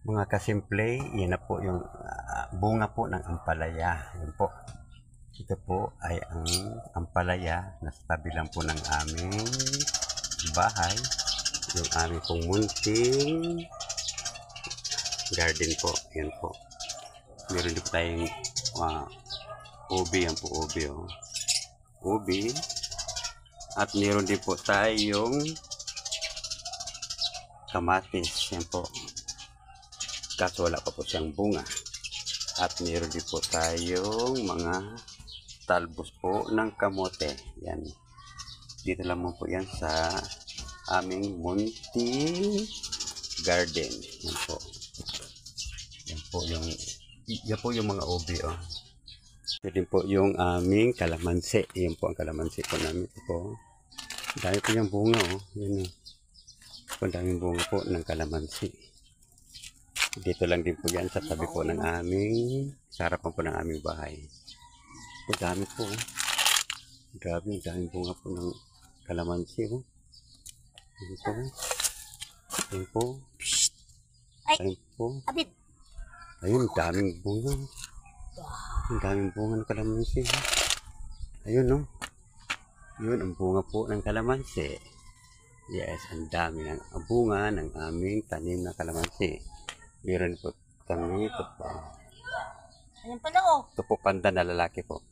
Mga kasimple, yan na po yung bunga po ng ampalaya. Yan po. Ito po ay ang ampalaya na sa tabi lang po ng aming bahay. Yung aming pong munting garden po. Yan po. Meron din po tayong ubi. Yan po ubi. Oh. Ubi. At meron din po tayong kamatis. Yan po. Kaso wala pa po siyang bunga. At meron din po tayong mga talbos po ng kamote. Yan. Dito lamang po yan sa aming munting garden. Yan po. Yan po yung mga ubi. Oh. Ito din po yung aming kalamansi. Yan po ang kalamansi po namin. Ito po. Dami po yung bunga. Oh. Yan. Ang daming bunga po ng kalamansi. Dito lang din po yan sa tabi po ng aming, sa harapan po ng aming bahay. O dami po. Grabe, daming bunga po ng kalamansi. Oh. Yan po. Yan po. Yan po. Ayun, daming bunga. Ang daming bunga ng kalamansi. Ayun, no? Yun, ang bunga po ng kalamansi. Yes, ang dami ng bunga ng aming tanim na kalamansi. Meron po kami ito po. Ayan pala oh. Ito po panda na lalaki po.